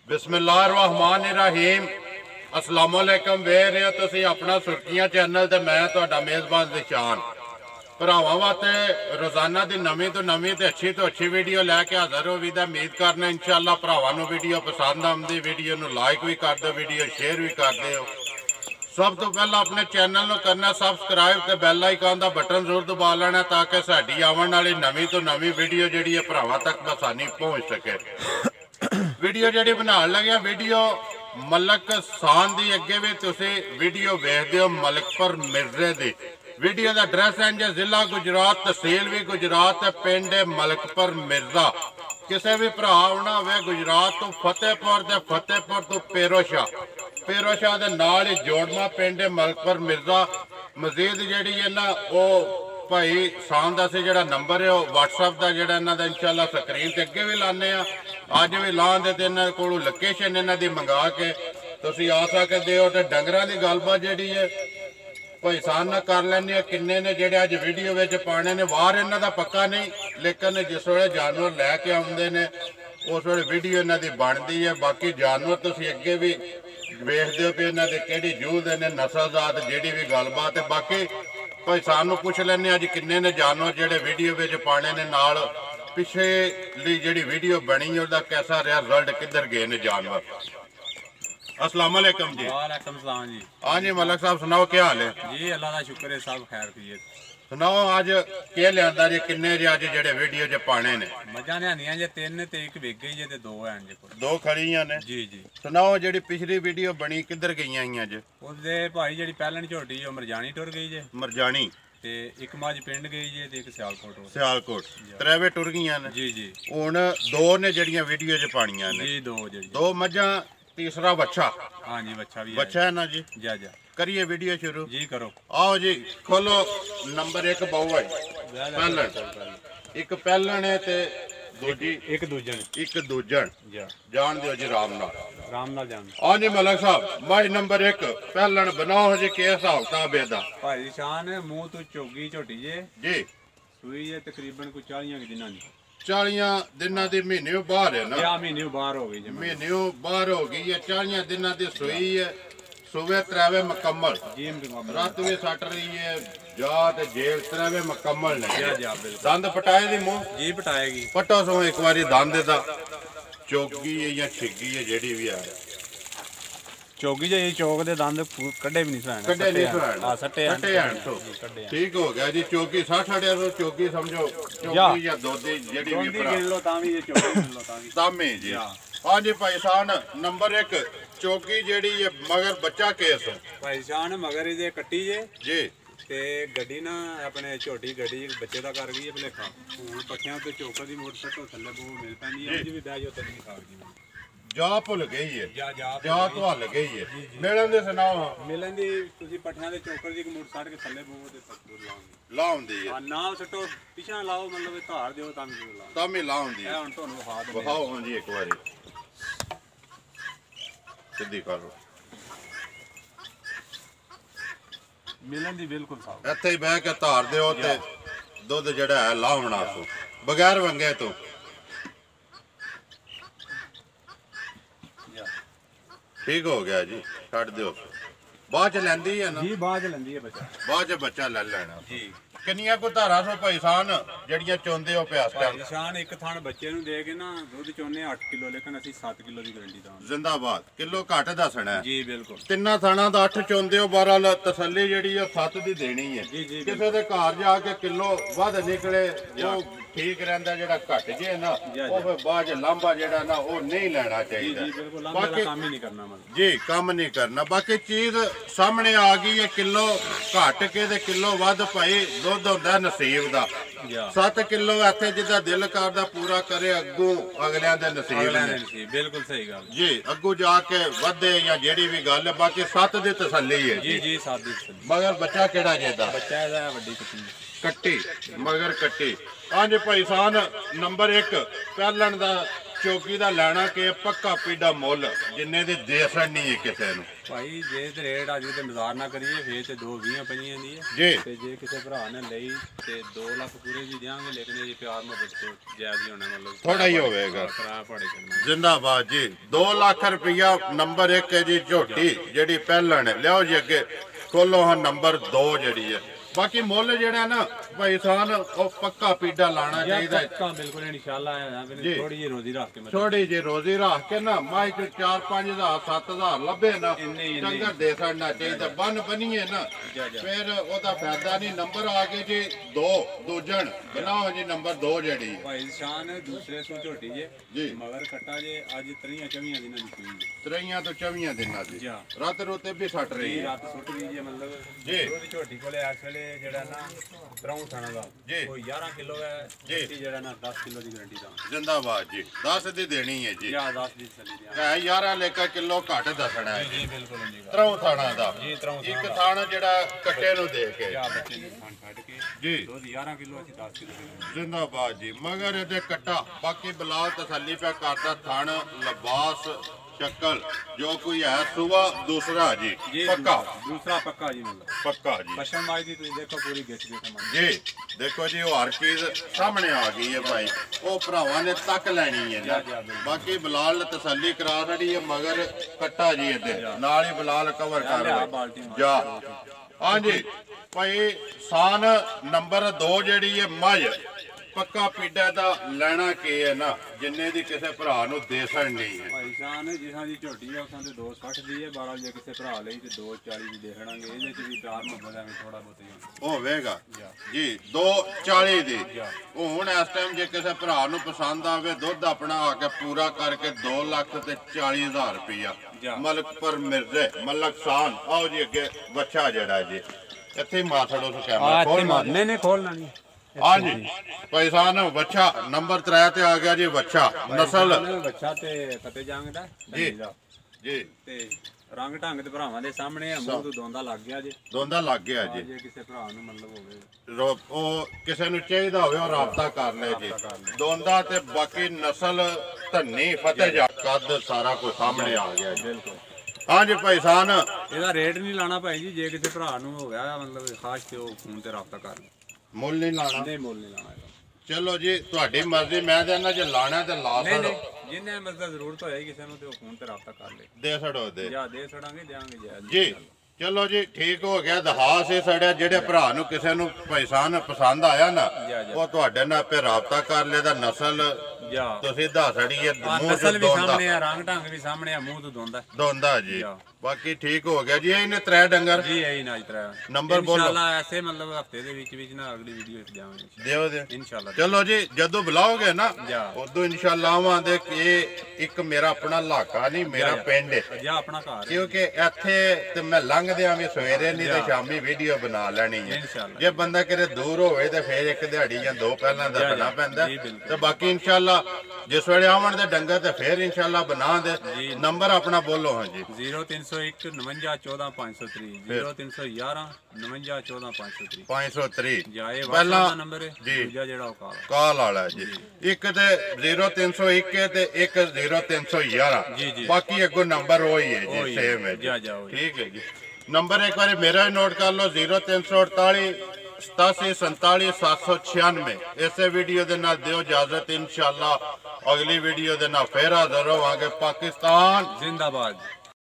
बिस्मिल्लाहिर्रहमानिर्रहीम अस्सलाम वालेकुम। वेख रहे हो तुसीं अपना सुर्खियां चैनल ते मैं तुहाडा मेज़बान ज़िशान। भरावां वास्ते रोज़ाना की नवीं तो नवीं ते अच्छी वीडियो लैके हाज़र हो। उम्मीद करना इंशाअल्लाह भरावां नूं वीडियो पसंद आउंदी। वीडियो नूं लाइक भी कर दो, वीडियो शेयर भी कर दो। सब तो पहला अपने चैनल नूं करना सबसक्राइब ते बैल आइकन का बटन जरूर दबा लेना ताकि साडी आवन वाली नवीं तो नवीं वीडियो जिहड़ी है भरावां तक आसानी पहुँच सके। वीडियो जी बना लगे वीडियो मलक शान की अगे भी तुसी वीडियो वेखते हो मलकपुर मिर्जे की। वीडियो का एड्रैस है जी जिला गुजरात, तहसील भी गुजरात, पिंड मलकपुर मिर्जा। किसी भी भरा आना हो गुजरात तो फतेहपुर तो पेरोशाह के नाल ही जोड़मा पिंड मलकपुर मिर्जा। मजीद जी है ना वो भाई शान का असी जो नंबर है वो व्हाट्सएप का जो इंशाअल्लाह स्क्रीन से अगे भी लाने अज भी लाने तो इन्होंने को लोकेशन इन्हों की मंगा के तुम आ सकते हो। तो डंगर की गलबात जी है भाई शान ना कर लें किन्ने ने जोड़े अज वीडियो में पाने ने वार इन्हों का पक्का नहीं, लेकिन जिस वे जानवर लैके आते हैं उस वे वीडियो इन्हों की बनती है। बाकी जानवर तुम अगे भी वेखते हो कि इन्हों के कि जूद ने नस्लजात जी भी गलबात है। बाकी भाई सानू पूछ लें अज किन्ने ने जानवर जोड़े वीडियो में पाने ने नाल पिछली जी वीडियो बनी उसका कैसा रहा रिजल्ट, किधर गए ने जानवर। अस्सलाम वालेकुम जी। वालेकुम सलाम जी। हाँ जी मलक साहब सुनाओ क्या हाल है जी? अल्लाह का शुक्र है, सब खैर खैरियत। सुनाओ अज क्या लिया जी, किन्ने जे अज जेडे वीडियो च पाने ने? मजा लियानियां जे 3 ते 1 विक गई जे ते 2 हैं जे कोल। 2 खड़ियां ने जी जी। सुनाओ जी पिछली वीडियो बनी किधर गई अज? उसदे भाई जी पैलन झोटी जो मरजानी टुर गई जे। मरजानी ते एक मज पिंड गई जे ते एक सियालकोट त्रेवे टुर गई ने। जी जी। हुण 2 ने जड़ियां वीडियो च पानियां ने। जी 2 जी। 2 मज्जां तीसरा बच्चा। हाँ जी बच्चा भी बच्चा है ना जी। जा जा करिए वीडियो शुरू जी करो। आओ जी खोलो नंबर 1 बहु है पहलन, एक पहलन है ते दूजी एक दूजन जान दियो जी राम नाल जान। हाँ जी मलक साहब भाई नंबर 1 पहलन बनाओ जी के हिसाब किताब है भाई शान मुंह तो चोगी झोटी जे जी। सुई है तकरीबन कोई 40 दिनां दी। 40 दिनों की महीने बाहर है ना? महीने बाहर हो गई, महीने बाहर हो गई है। 40 दिनों की सुई है, सुबह त्रेवे मुकम्मल, रात भी सट रही है, जात जेल त्रेवे मुकम्मल ने। दंद पटाए दी मुंह जी पटाएगी। पटो सो एक बारी दंद दा चौगी है या छिगी है जेडी भी है चौकी जी चौक दे दंद कड्डे भी नहीं सैन, कड्डे नहीं सैन। हां सट्टे हैं तो ठीक हो गया जी। चौकी 60 अड़िया तो चौकी समझो चौकी या दोदी जेडी भी गिन लो तां भी ये चौकी गिन लो तामी जी। हां जी भाई शान नंबर 1 चौकी जेडी है मगर बच्चा केस भाई शान मगर इदे कट्टी जे जी ते गड्डी ना अपने छोटी गड्डी बच्चे दा कर गई है भलेखा। हुन पट्ठियां ते चौका दी मोड़ सटो थल्ले बो मिल पैंदी है। अज भी बैठ जाओ तक खा गई जा भुल गई है जा तो हल गई है। मिलन दे सुनाओ मिलन दी तुसी पट्ठियां दे चौकर दी मोड़ सट के थल्ले बो ते तकबूर लाउंदी है। हां ना सटो पिछा लाओ मतलब धार दियो तां भी लाओ तां भी लाउंदी है। हुन तोनु वहाओ हां जी एक बारी सीधी करो। मिलन दी बिल्कुल साफ ਇੱਥੇ ਹੀ ਬਹਿ ਕੇ ਧਾਰ ਦਿਓ ਤੇ ਦੁੱਧ ਜਿਹੜਾ ਹੈ ਲਾਉਣਾ ਸੋ ਬਗੈਰ ਵੰਗੇ ਤੋਂ। ठीक हो गया जी छड़ दियो। बाद च लैंदी है ना जी? बाद च लैंदी है बच्चा, बाद च बच्चा ले लेना जी। किन्नियां को धारा सो भाई सान जड़ियां चोंदे हो प्यास टाइम निशान एक थान बच्चे नु दे के ना दूध चोने 8 किलो, लेकिन असि 7 किलो दी गारंटी दा जिंदाबाद। किलो घट दसना है जी बिल्कुल। तिन्ना थाना दा 8 चोंदे हो, बहरहाल तसल्ली जेड़ी है 7 दी देनी है। किसी दे घर जाके किलो वध निकले वो ठीक रहिंदा, जेड़ा घट जे ना वो फिर बाद च लांबा जेड़ा ना वो नहीं लेना चाहिए। बाकी काम ही नहीं करना मतलब जी काम नहीं करना। बाकी चीज सामने आ गई है, किलो घट के ते किलो वध भाई दुध होंदा नसीब दा। 7 किलो इत्थे जिदा दिल करदा पूरा करे, अगू अगलियां दे नसीब ने। बिल्कुल सही गल जी। अगू जाके वधे या जेड़ी भी गल है, बाकी 7 दी तसल्ली है जी जी 7 दी तसल्ली। मगर बच्चा केड़ा जेदा? बच्चा एदा वड्डी कट्टी मगर कट्टी। हाँ जी भाई सान नंबर 1 पहलन दा ਚੌਕੀ ਦਾ ਲੈਣਾ ਕਿ ਪੱਕਾ ਪੀਡਾ ਮੁੱਲ ਜਿੰਨੇ ਦੀ ਦੇ ਛੜਨੀ ਹੈ ਕਿਸੇ ਨੂੰ ਭਾਈ ਜੇ ਤੇ ਰੇਟ ਅੱਜ ਤੇ ਮਜ਼ਾਰ ਨਾ ਕਰੀਏ ਫੇਰ ਤੇ 2.20 ਪਈਆਂ ਦੀ ਹੈ ਜੀ ਤੇ ਜੇ ਕਿਸੇ ਭਰਾ ਨੇ ਲਈ ਤੇ 2 ਲੱਖ ਪੂਰੇ ਦੀ ਦਿਆਂਗੇ ਲੇਕਿਨ ਇਹ ਪਿਆਰ ਮੁਹੱਬਤ ਤੋਂ ਜਾਇਜ਼ ਹੀ ਹੋਣਾ ਮਤਲਬ ਥੋੜਾ ਹੀ ਹੋਵੇਗਾ ਕਿਰਾਇਆ ਭਾੜੇ ਕਰਨਾ ਜਿੰਦਾਬਾਦ ਜੀ 2 ਲੱਖ ਰੁਪਇਆ ਨੰਬਰ 1 ਹੈ ਜੀ ਝੋਟੀ ਜਿਹੜੀ ਪਹਿਲਣ ਲਿਆਓ ਜੀ ਅੱਗੇ ਖੋਲੋ ਹਾਂ ਨੰਬਰ 2 ਜਿਹੜੀ ਹੈ ਬਾਕੀ ਮੁੱਲ ਜਿਹੜਾ ਨਾ ਭਾਈ ਸਾਨ ਉਹ ਪੱਕਾ ਪੀਡਾ ਲਾਣਾ ਚਾਹੀਦਾ ਪੱਕਾ ਬਿਲਕੁਲ ਇਨਸ਼ਾਅੱਲਾ ਹੈ ਥੋੜੀ ਜਿਹੀ ਰੋਜ਼ੀ ਰੱਖ ਕੇ ਥੋੜੀ ਜਿਹੀ ਰੋਜ਼ੀ ਰੱਖ ਕੇ ਨਾ ਮਾਈਕ 4-5000 7000 ਲੱਭੇ ਨਾ ਚੰਗਾ ਦੇ ਛੜਨਾ ਚਾਹੀਦਾ ਬੰਨ ਬਨੀਏ ਨਾ ਫਿਰ ਉਹਦਾ ਫਾਇਦਾ ਨਹੀਂ ਨੰਬਰ ਆ ਗਏ ਜੀ 2 ਦੂਜਣ ਬਣਾਓ ਜੀ ਨੰਬਰ 2 ਜਿਹੜੀ ਭਾਈ ਸ਼ਾਨ ਦੂਸਰੇ ਸੂ ਝੋਟੀ ਜੇ ਮਗਰ ਕੱਟਾ ਜੇ ਅੱਜ 23-24 ਦਿਨਾਂ ਦੀ ਸੂਈ 23 ਤੋਂ 24 ਦਿਨਾਂ ਦੀ ਰਾਤ ਰੋਤੇ ਵੀ ਛੱਟ ਰਹੀ ਹੈ ਰਾਤ ਸੁੱਟ ਗਈ ਜੇ ਮਤਲਬ ਜੀ ਉਹਦੀ ਝੋਟੀ ਕੋਲੇ ਇਸ ਵੇਲੇ ਜਿਹੜਾ ਨਾ ਤਰੌਂ ਥਾਣਾ ਦਾ ਕੋਈ 11 ਕਿਲੋ ਹੈ ਜੀ ਜਿਹੜਾ ਨਾ 10 ਕਿਲੋ ਦੀ ਗਾਰੰਟੀ ਦਾ ਜਿੰਦਾਬਾਦ ਜੀ 10 ਦੀ ਦੇਣੀ ਹੈ ਜੀ ਜਾਂ 10 ਦੀ ਥੱਲੇ ਦੀ ਹੈ 11 ਲੇਕਾ ਕਿਲੋ ਘੱਟ ਦੱਸਣਾ ਹੈ ਜੀ ਬਿਲਕੁਲ ਜੀ ਤਰੌਂ ਥਾਣਾ ਦਾ ਜੀ ਤਰੌਂ ਇੱਕ ਥਾਣਾ ਜਿਹੜਾ ਕੱਟੇ ਨੂੰ ਦੇ ਕੇ ਜਾਂ ਬੱਚੇ ਨੂੰ ਖਾਣ ਕੱਢ ਕੇ ਜੀ ਦੁੱਧ 11 ਕਿਲੋ ਅਸੀਂ 10 ਕਿਲੋ ਦੇ ਜਿੰਦਾਬਾਦ ਜੀ ਮਗਰ ਇਹਦੇ ਕੱਟਾ ਬਾਕੀ ਬਲਾਲ ਤਸੱਲੀ ਪਿਆ ਕਰਦਾ ਥਣ ਲਿਬਾਸ ਸ਼ਕਲ ਜੋ ਕੋਈ ਹੈ ਸੁਬਾ ਦੂਸਰਾ ਜੀ ਪੱਕਾ ਦੂਸਰਾ ਪੱਕਾ ਜੀ ਮਤਲਬ ਪੱਕਾ ਜੀ ਪਛਮ ਆਈ ਦੀ ਤੁਸੀਂ ਦੇਖੋ ਪੂਰੀ ਗਿੱਟ ਦੇ ਸਮਾਨ ਜੀ ਦੇਖੋ ਜੀ ਉਹ ਹਰ ਚੀਜ਼ ਸਾਹਮਣੇ ਆ ਗਈ ਹੈ ਭਾਈ ਉਹ ਭਰਾਵਾਂ ਨੇ ਤੱਕ ਲੈਣੀ ਹੈ ਨਾ ਬਾਕੀ ਬਲਾਲ ਨੇ ਤਸੱਲੀ ਕਰਾ ਛੜੀ ਹੈ ਮਗਰ ਕੱਟਾ ਜੀ ਇਹਦੇ ਨਾਲ ਹੀ ਬਲਾਲ ਕਵਰ ਕਰ ਜਾ ਹਾਂਜੀ ਭਾਈ ਸਾਨ ਨੰਬਰ 2 ਜਿਹੜੀ ਹੈ ਮੱਝ ਪੱਕਾ ਪੀਡਾ ਦਾ ਲੈਣਾ ਕੀ ਹੈ ਨਾ ਜਿੰਨੇ ਦੀ ਕਿਸੇ ਭਰਾ ਨੂੰ ਦੇ ਨਹੀਂ ਹੈ ਭਾਈ ਸ਼ਾਨ ਜਿਹਾਂ ਦੀ ਝੋਟੀ ਆ ਉਸਾਂ ਦੇ 260 ਦੀ ਹੈ 12 ਜੇ ਕਿਸੇ ਭਰਾ ਲਈ ਤੇ 240 ਦੀ ਦੇ ਖੜਾਂਗੇ ਇਹਦੇ ਚ ਵੀ ਪਿਆਰ ਮੁਹੱਬਤ ਐਵੇਂ ਥੋੜਾ ਬਹੁਤ ਹੀ ਹੋਵੇਗਾ ਜੀ 240 ਦੀ ਉਹ ਹੁਣ ਇਸ ਟਾਈਮ ਜੇ ਕਿਸੇ ਭਰਾ ਨੂੰ ਪਸੰਦ ਆਵੇ ਦੁੱਧ ਆਪਣਾ ਆ ਕੇ ਪੂਰਾ ਕਰਕੇ 2,40,000 ਰੁਪਇਆ ਮਲਕਪੁਰ ਮਿਰਜ਼ੇ ਮਲਕ ਖਾਨ ਆਓ ਜੀ ਅੱਗੇ ਬੱਚਾ ਜਿਹੜਾ ਜੀ ਇੱਥੇ ਮਾਥੜੋ ਤੋਂ ਕੈਮਰਾ ਖੋਲ ਮਾਰ ਨਹੀਂ ਖੋਲਣਾ ਨਹੀਂ ਹਾਂਜੀ ਪੈਸਾ ਨਾ ਬੱਚਾ ਨੰਬਰ 3 ਤੇ ਆ ਗਿਆ ਜੀ ਬੱਚਾ ਨਸਲ ਬੱਚਾ ਤੇ ਪਤੇ ਜੰਗ ਦਾ ਜੀ ਜੀ ਤੇ ਰੰਗ ਢੰਗ ਤੇ ਭਰਾਵਾਂ ਦੇ ਸਾਹਮਣੇ ਆ ਮੂੰਹ ਤੋਂ ਦੋਂਦਾ ਲੱਗ ਗਿਆ ਜੀ ਦੋਂਦਾ ਲੱਗ ਗਿਆ ਜੀ ਜੇ ਕਿਸੇ ਭਰਾ ਨੂੰ ਮਤਲਬ ਹੋਵੇ ਉਹ ਕਿਸੇ ਨੂੰ ਚਾਹੀਦਾ ਹੋਵੇ ਉਹ ਰਾਬਤਾ ਕਰ ਲੈ ਜੀ ਦੋਂਦਾ ਤੇ ਬਾਕੀ ਨਸਲ ਧੰਨੀ ਫਤਿਹ ਜਾ ਕੱਦ ਸਾਰਾ ਕੁਝ ਸਾਹਮਣੇ ਆ ਗਿਆ ਜੀ ਬਿਲਕੁਲ ਹਾਂਜੀ ਭਾਈ ਸਾਨ ਇਹਦਾ ਰੇਟ ਨਹੀਂ ਲਾਣਾ ਭਾਈ ਜੀ ਜੇ ਕਿਸੇ ਭਰਾ ਨੂੰ ਹੋ ਗਿਆ ਮਤਲਬ ਖਾਸ ਤੇ ਉਹ ਫੋਨ ਤੇ ਰਾਬਤਾ ਕਰ ਲੈ ਮੁੱਲ ਨਹੀਂ ਲਾਣਾ ਨਹੀਂ ਮੁੱਲ ਨਹੀਂ ਲਾਣਾ ਚਲੋ ਜੀ ਤੁਹਾਡੀ ਮਰਜ਼ੀ ਮੈਂ ਤੇ ਇਹਨਾਂ ਜੇ ਲਾਣਾ ਤੇ ਲਾ ਛੜੋ ਜਿੰਨੇ ਮਤਲਬ ਜ਼ਰੂਰਤ ਹੋਏ ਕਿਸੇ ਨੂੰ ਤੇ ਉਹ ਫੋਨ ਤੇ ਰਾਬਤਾ ਕਰ ਲੈ ਦੇ ਛੜੋ ਦੇ ਜਾਂ ਦੇ ਛੜਾਂਗੇ ਦਿਆਂਗੇ ਜੀ ਚਲੋ ਜੀ ਠੀਕ ਹੋ ਗਿਆ ਦਹਾਸ ਇਹ ਸੜਿਆ ਜਿਹੜੇ ਭਰਾ ਨੂੰ ਕਿਸੇ ਨੂੰ ਪੈਸਾਨ ਪਸੰਦ ਆਇਆ ਨਾ ਉਹ ਤੁਹਾਡੇ ਨਾਲ ਆਪੇ ਰਾਬਤਾ ਕਰ ਲੈਦਾ ਨਸਲ ਤੁਸੀਂ ਦੱਸੜੀ ਹੈ ਨਸਲ ਵੀ ਸਾਹਮਣੇ ਆ ਰੰਗ ਢੰਗ ਵੀ ਸਾਹਮਣੇ ਆ ਮੂੰਹ ਤੋਂ ਦੋਂਦਾ ਜੀ ਬਾਕੀ ਠੀਕ ਹੋ ਗਿਆ ਜੀ ਇਹਨੇ 3 ਡੰਗਰ ਜੀ ਇਹੀ ਨਾ 3 ਨੰਬਰ ਬੋਲੋ ਇਨਸ਼ਾਅੱਲਾ ਐਸੇ ਮਤਲਬ ਹਫਤੇ ਦੇ ਵਿੱਚ ਨਾ ਅਗਲੀ ਵੀਡੀਓ ਵਿੱਚ ਜਾਵਾਂਗੇ ਦਿਓ ਇਨਸ਼ਾਅੱਲਾ ਚਲੋ ਜੀ ਜਦੋਂ ਬੁਲਾਓਗੇ ਨਾ ਉਦੋਂ ਇਨਸ਼ਾਅੱਲਾ ਆਵਾਂਗੇ ਕਿ ਇੱਕ ਮੇਰਾ ਆਪਣਾ ਇਲਾਕਾ ਨਹੀਂ ਮੇਰਾ ਪਿੰਡ ਹੈ ਜਾਂ ਆਪਣਾ ਘਰ ਕਿਉਂਕਿ ਇੱਥੇ ਤੇ ਮੈਂ ਲੰਘਦਿਆਂ ਵੀ ਸਵੇਰੇ ਨਹੀਂ ਤੇ ਸ਼ਾਮੀ ਵੀਡੀਓ ਬਣਾ ਲੈਣੀ ਹੈ ਜੇ ਬੰਦਾ ਕਿਤੇ ਦੂਰ ਹੋਵੇ ਤੇ ਫਿਰ ਇੱਕ ਦਿਹਾੜੀ ਜਾਂ 2 ਪਹਿਲਾਂ ਦੱਸਣਾ ਪੈਂਦਾ ਤੇ ਬਾਕੀ ਇਨਸ਼ਾਅੱਲਾ ਜਿਸ ਵੇਲੇ ਆਵਣ ਦੇ ਡੰਗਰ ਤੇ ਫਿਰ ਇਨਸ਼ਾਅੱਲਾ ਬਣਾ ਦੇ ਨੰਬਰ ਆਪਣਾ ਬੋਲੋ ਹਾਂਜੀ 0301 59 14 530 0311 59 14 530 530 ਜਾਏ ਪਹਿਲਾ ਨੰਬਰ ਹੈ ਦੂਜਾ ਜਿਹੜਾ ਉਹ ਕਾਲ ਵਾਲਾ ਜੀ ਇੱਕ ਤੇ 0301 ਤੇ ਇੱਕ 0311 ਬਾਕੀ ਅੱਗੋਂ ਨੰਬਰ ਉਹੀ ਹੈ ਜੀ ਸੇਮ ਹੈ ਠੀਕ ਹੈ ਜੀ ਨੰਬਰ ਇੱਕ ਵਾਰੀ ਮੇਰਾ ਨੋਟ ਕਰ ਲਓ 0348 87 47 796 ਇਸੇ ਵੀਡੀਓ ਦੇ ਨਾਲ ਦਿਓ ਇਜਾਜ਼ਤ ਇਨਸ਼ਾਅੱਲਾ ਅਗਲੀ ਵੀਡੀਓ ਦੇ ਨਾਲ ਫੇਰ ਹਾਜ਼ਰ ਹੋਵਾਂਗੇ ਪਾਕਿਸਤਾਨ ਜ਼ਿੰਦਾਬਾਦ।